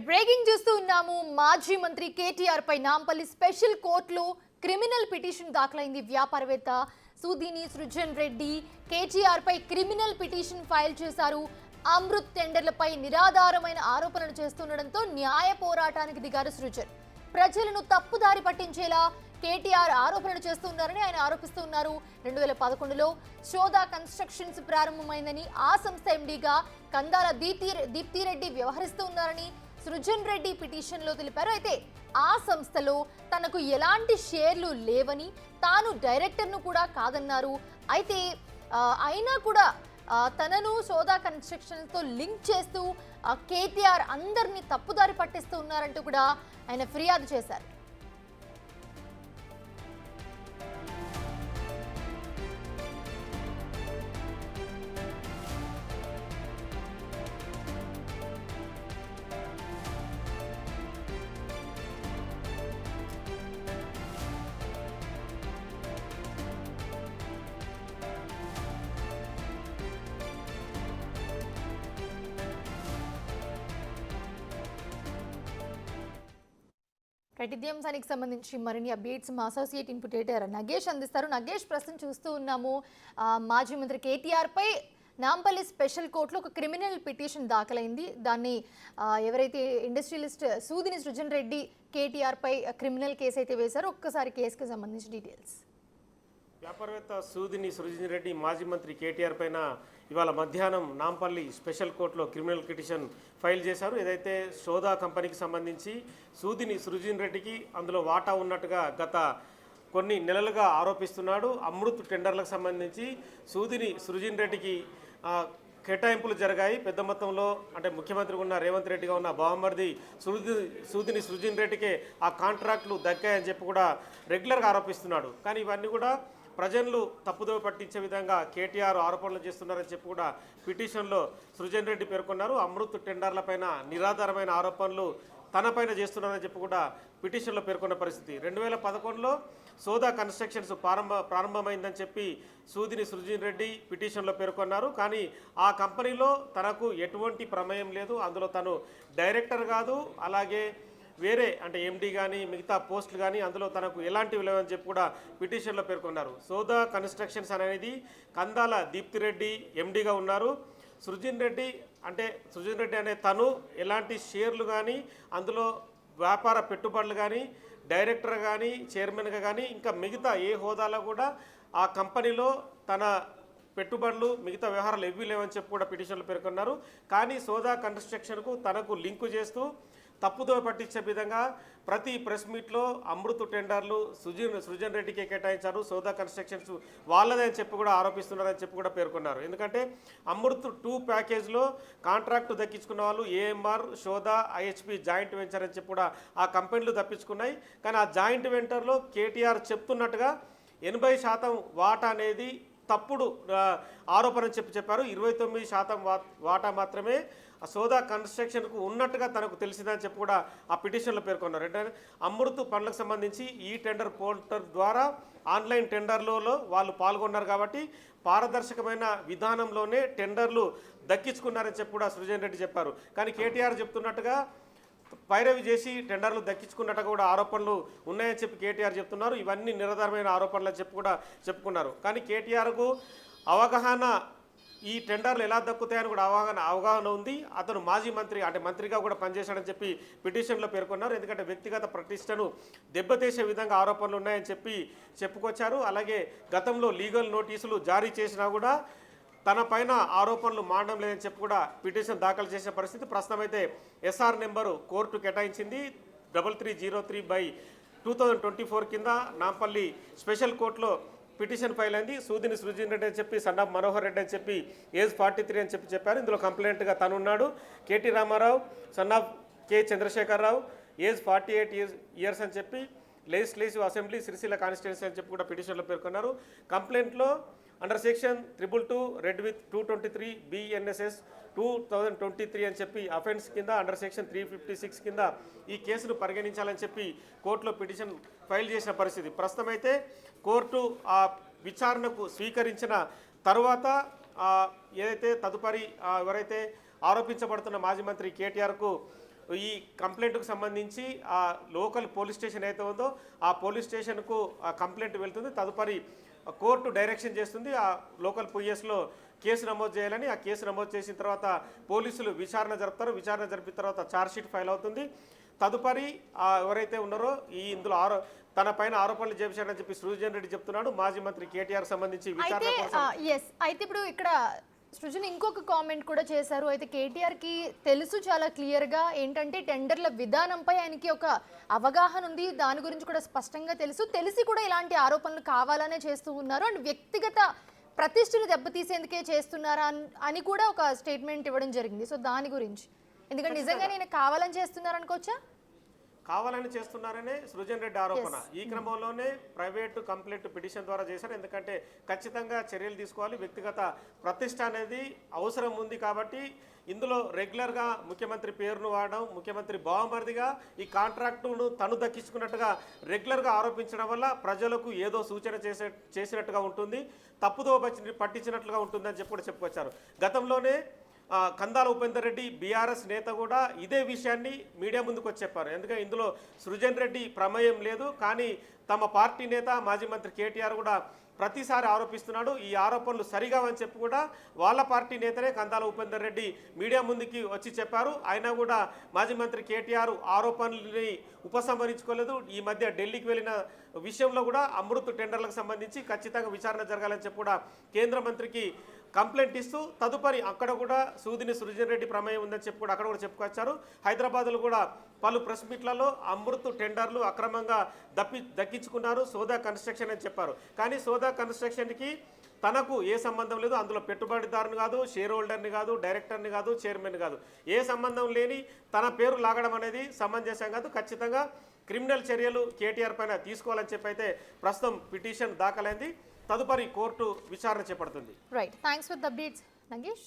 Breaking చూస్తూ ఉన్నాము. మాజీ మంత్రి కేటీఆర్ పై నాంపల్లి స్పెషల్ కోర్టులో క్రిమినల్ పిటిషన్ దాఖలైంది. వ్యాపారవేత్త సూదిని సృజన్ రెడ్డి కేటీఆర్ పై క్రిమినల్ పిటిషన్ ఫైల్ చేశారు. అమృత్ టెండర్లపై నిరాధారమైన ఆరోపణలు చేస్తుండటంతో న్యాయ పోరాటానికి దిగారు సృజన్. ప్రజలను తప్పుదారి పట్టించేలా కేటీఆర్ ఆరోపణలు చేస్తున్నారని ఆయన ఆరోపిస్తున్నారు. 2011లో శోధా కన్స్ట్రక్షన్స్ ప్రారంభమైందని, ఆ సంస్థ ఎండీగా కందాల దీప్తిరెడ్డి వ్యవహరిస్తున్నారని సృజన్ రెడ్డి పిటిషన్లో తెలిపారు. అయితే ఆ సంస్థలో తనకు ఎలాంటి షేర్లు లేవని, తాను డైరెక్టర్ను కూడా కాదన్నారు. అయితే అయినా కూడా తనను శోధా కన్స్ట్రక్షన్స్తో లింక్ చేస్తూ కేటీఆర్ అందరినీ తప్పుదారి పట్టిస్తూ ఉన్నారంటూ కూడా ఆయన ఫిర్యాదు చేశారు. ఇదే అంశానికి సంబంధించి మరిన్ని అప్డేట్స్ మా అసోసియేట్ ఇన్పుట్ ఎడిటర్ నగేష్ అందిస్తారు. నగేష్, ప్రస్తుతం చూస్తూ ఉన్నాము మాజీ మంత్రి కేటీఆర్ పై నాంపల్లి స్పెషల్ కోర్టులో ఒక క్రిమినల్ పిటిషన్ దాఖలైంది. దాన్ని ఎవరైతే ఇండస్ట్రియలిస్ట్ సూదిని సృజన్ రెడ్డి కేటీఆర్ పై క్రిమినల్ కేసు అయితే వేశారో, ఒక్కసారి కేసుకి సంబంధించి డీటెయిల్స్. వ్యాపారవేత్త సూదిని సృజన్ రెడ్డి మాజీ మంత్రి కేటీఆర్ పైన ఇవాళ మధ్యాహ్నం నాంపల్లి స్పెషల్ కోర్టులో క్రిమినల్ పిటిషన్ ఫైల్ చేశారు. ఏదైతే సోదా కంపెనీకి సంబంధించి సూదిని సృజన్ రెడ్డికి అందులో వాటా ఉన్నట్టుగా గత కొన్ని నెలలుగా ఆరోపిస్తున్నాడు. అమృత్ టెండర్లకు సంబంధించి సూదిని సృజన్ రెడ్డికి కేటాయింపులు జరిగాయి. పెద్ద మొత్తంలో అంటే ముఖ్యమంత్రిగా ఉన్న రేవంత్ రెడ్డిగా ఉన్న బావమర్ది సూదిని సృజన్ రెడ్డికే ఆ కాంట్రాక్టులు దక్కాయని చెప్పి కూడా రెగ్యులర్గా ఆరోపిస్తున్నాడు. కానీ ఇవన్నీ కూడా ప్రజలు తప్పుదోవ పట్టించే విధంగా కేటీఆర్ ఆరోపణలు చేస్తున్నారని చెప్పి కూడా పిటిషన్లో సృజన్ రెడ్డి పేర్కొన్నారు. అమృత్ టెండర్లపైన నిరాధారమైన ఆరోపణలు తనపైన చేస్తున్నారని చెప్పి కూడా పిటిషన్లో పేర్కొన్న పరిస్థితి. 2011లో సోదా కన్స్ట్రక్షన్స్ ప్రారంభమైందని చెప్పి సూదిని సృజన్ రెడ్డి పిటిషన్లో పేర్కొన్నారు. కానీ ఆ కంపెనీలో తనకు ఎటువంటి ప్రమేయం లేదు, అందులో తను డైరెక్టర్ కాదు, అలాగే వేరే అంటే ఎండీ కానీ మిగతా పోస్టులు కానీ అందులో తనకు ఎలాంటివి లేవని చెప్పి కూడా పిటిషన్లో పేర్కొన్నారు. సోదా కన్స్ట్రక్షన్స్ అనేది కందాల దీప్తిరెడ్డి ఎండీగా ఉన్నారు. సృజన్ రెడ్డి అనే తను ఎలాంటి షేర్లు కానీ అందులో వ్యాపార పెట్టుబడులు కానీ డైరెక్టర్ కానీ చైర్మన్గా కానీ ఇంకా మిగతా ఏ హోదాలో కూడా ఆ కంపెనీలో తన పెట్టుబడులు మిగతా వ్యవహారాలు ఎవ్వి లేవని చెప్పి కూడా పిటిషన్లు పేర్కొన్నారు. కానీ సోదా కన్స్ట్రక్షన్కు తనకు లింకు చేస్తూ తప్పుదో పట్టించే విధంగా ప్రతి ప్రెస్ మీట్లో అమృత్ టెండర్లు సృజన్ రెడ్డికి కేటాయించారు, సోదా కన్స్ట్రక్షన్స్ వాళ్ళదే అని చెప్పి కూడా ఆరోపిస్తున్నారని చెప్పి కూడా పేర్కొన్నారు. ఎందుకంటే అమృత్ 2 ప్యాకేజ్లో కాంట్రాక్టు దక్కించుకున్న వాళ్ళు AMR, Shodha, IHP joint venture అని చెప్పి కూడా ఆ కంపెనీలు దక్కించుకున్నాయి. కానీ ఆ జాయింట్ వెంచర్లో కేటీఆర్ చెప్తున్నట్టుగా 80% వాటా అనేది తప్పుడు ఆరోపణ చెప్పారు. 29% వాటా మాత్రమే సోదా కన్స్ట్రక్షన్కు ఉన్నట్టుగా తనకు తెలిసిందని చెప్పి కూడా ఆ పిటిషన్లో పేర్కొన్నారు. అంటే అమృత్ పనులకు సంబంధించి ఈ టెండర్ పోర్టల్ ద్వారా ఆన్లైన్ టెండర్లలో వాళ్ళు పాల్గొన్నారు కాబట్టి పారదర్శకమైన విధానంలోనే టెండర్లు దక్కించుకున్నారని చెప్పి కూడా సృజన్ రెడ్డి చెప్పారు. కానీ కేటీఆర్ చెప్తున్నట్టుగా పైరవి చేసి టెండర్లు దక్కించుకున్నట్టుగా కూడా ఆరోపణలు ఉన్నాయని చెప్పి కేటీఆర్ చెప్తున్నారు. ఇవన్నీ నిరాధారమైన ఆరోపణలు చెప్పి కూడా చెప్పుకున్నారు. కానీ కేటీఆర్కు అవగాహన ఈ టెండర్లు ఎలా దక్కుతాయని కూడా అవగాహన ఉంది. అతను మాజీ మంత్రి మంత్రిగా కూడా పనిచేశాడని చెప్పి పిటిషన్లో పేర్కొన్నారు. ఎందుకంటే వ్యక్తిగత ప్రతిష్టను దెబ్బతీసే విధంగా ఆరోపణలు ఉన్నాయని చెప్పి చెప్పుకొచ్చారు. అలాగే గతంలో లీగల్ నోటీసులు జారీ చేసినా కూడా తన పైన ఆరోపణలు మానడం లేదని చెప్పి కూడా పిటిషన్ దాఖలు చేసిన పరిస్థితి. ప్రస్తుతం అయితే ఎస్ఆర్ నెంబరు కోర్టు కేటాయించింది 3303/2024 కింద నాంపల్లి స్పెషల్ కోర్టులో పిటిషన్ ఫైల్ అయింది. సూదిని సృజన్ రెడ్డి అని చెప్పి సన్ ఆఫ్ మనోహర్ రెడ్డి అని చెప్పి ఏజ్ 43 అని చెప్పారు. ఇందులో కంప్లైంట్గా తనున్నాడు. KT Ramarao son of K Chandrasekhararao age 48 years అని చెప్పి లెజిస్లేటివ్ అసెంబ్లీ సిరిసిల్ల కాన్స్టిట్యున్సీ అని చెప్పి కూడా పిటిషన్లో పేర్కొన్నారు. కంప్లైంట్లో under section 222 read with 223 BNSS 2023 అని చెప్పి అఫెన్స్ కింద అండర్ సెక్షన్ 356 కింద ఈ కేసును పరిగణించాలని చెప్పి కోర్టులో పిటిషన్ ఫైల్ చేసిన పరిస్థితి. ప్రస్తుతం అయితే కోర్టు ఆ విచారణకు స్వీకరించిన తర్వాత ఏదైతే తదుపరి ఎవరైతే ఆరోపించబడుతున్న మాజీ మంత్రి కేటీఆర్కు ఈ కంప్లైంట్కు సంబంధించి ఆ లోకల్ పోలీస్ స్టేషన్ అయితే ఉందో ఆ పోలీస్ స్టేషన్కు ఆ కంప్లైంట్ వెళ్తుంది. తదుపరి కోర్టు డైరెక్షన్ చేస్తుంది ఆ లోకల్ పిఎస్లో కేసు నమోదు చేయాలని. ఆ కేసు నమోదు చేసిన తర్వాత పోలీసులు విచారణ జరుపుతారు. విచారణ జరిపిన తర్వాత ఛార్జ్షీట్ ఫైల్ అవుతుంది. తదుపరి ఎవరైతే ఉన్నారో ఇందులో తన పైన ఆరోపణలు చేశాడని చెప్పి సృజన్ రెడ్డి చెప్తున్నాడు. మాజీ మంత్రి కేటీఆర్ సంబంధించి విచారణ అయితే ఇప్పుడు ఇక్కడ సృజన్ ఇంకొక కామెంట్ కూడా చేశారు. అయితే కేటీఆర్కి తెలుసు చాలా క్లియర్గా ఏంటంటే టెండర్ల విధానంపై ఆయనకి ఒక అవగాహన ఉంది, దాని గురించి కూడా స్పష్టంగా తెలిసి కూడా ఇలాంటి ఆరోపణలు కావాలనే చేస్తూ ఉన్నారు అండ్ వ్యక్తిగత ప్రతిష్టను దెబ్బతీసేందుకే చేస్తున్నారా అని కూడా ఒక స్టేట్మెంట్ ఇవ్వడం జరిగింది. సో దాని గురించి ఎందుకంటే నిజంగా నేను కావాలని చేస్తున్నారు అనుకోవచ్చా? కావాలని చేస్తున్నారనే సృజన్ రెడ్డి ఆరోపణ. ఈ క్రమంలోనే ప్రైవేటు కంప్లైంట్ పిటిషన్ ద్వారా చేశారు. ఎందుకంటే ఖచ్చితంగా చర్యలు తీసుకోవాలి, వ్యక్తిగత ప్రతిష్ట అనేది అవసరం ఉంది కాబట్టి ఇందులో రెగ్యులర్గా ముఖ్యమంత్రి పేరును వాడడం, ముఖ్యమంత్రి బావమరిదిగా ఈ కాంట్రాక్టును తను దక్కించుకున్నట్టుగా రెగ్యులర్గా ఆరోపించడం వల్ల ప్రజలకు ఏదో సూచన చేసినట్టుగా ఉంటుంది, తప్పుదో పట్టించినట్లుగా ఉంటుందని చెప్పి కూడా చెప్పుకొచ్చారు. గతంలోనే కందాల ఉపేందర్ రెడ్డి బీఆర్ఎస్ నేత కూడా ఇదే విషయాన్ని మీడియా ముందుకు వచ్చి చెప్పారు. ఎందుకంటే ఇందులో సృజన్ రెడ్డి ప్రమేయం లేదు, కానీ తమ పార్టీ నేత మాజీ మంత్రి కేటీఆర్ కూడా ప్రతిసారి ఆరోపిస్తున్నాడు. ఈ ఆరోపణలు సరిగావని చెప్పి కూడా వాళ్ళ పార్టీ నేతనే కందాల ఉపేందర్ రెడ్డి మీడియా ముందుకి వచ్చి చెప్పారు. అయినా కూడా మాజీ మంత్రి కేటీఆర్ ఆరోపణలని ఉపసంహరించుకోలేదు. ఈ మధ్య ఢిల్లీకి వెళ్ళిన విషయంలో కూడా అమృత్ టెండర్లకు సంబంధించి ఖచ్చితంగా విచారణ జరగాలని చెప్పి కూడా కేంద్ర మంత్రికి కంప్లైంట్ ఇస్తూ తదుపరి అక్కడ కూడా సూదిని సృజన్ రెడ్డి ప్రమేయం ఉందని చెప్పి కూడా అక్కడ కూడా చెప్పుకొచ్చారు. హైదరాబాద్లో కూడా పలు ప్రెస్ మీట్లలో అమృత్ టెండర్లు అక్రమంగా దక్కించుకున్నారు సోదా కన్స్ట్రక్షన్ అని చెప్పారు. కానీ సోదా కన్స్ట్రక్షన్కి తనకు ఏ సంబంధం లేదు, అందులో పెట్టుబడిదారుని కాదు, షేర్ హోల్డర్ని కాదు, డైరెక్టర్ని కాదు, చైర్మన్ కాదు, ఏ సంబంధం లేని తన పేరు లాగడం అనేది సమంజసం కాదు. ఖచ్చితంగా క్రిమినల్ చర్యలు కేటీఆర్ పైన తీసుకోవాలని చెప్పి అయితే ప్రస్తుతం పిటిషన్ దాఖలైంది. తదుపరి కోర్టు విచారణ చేపడుతుంది. Right, thanks for the updates Nagesh.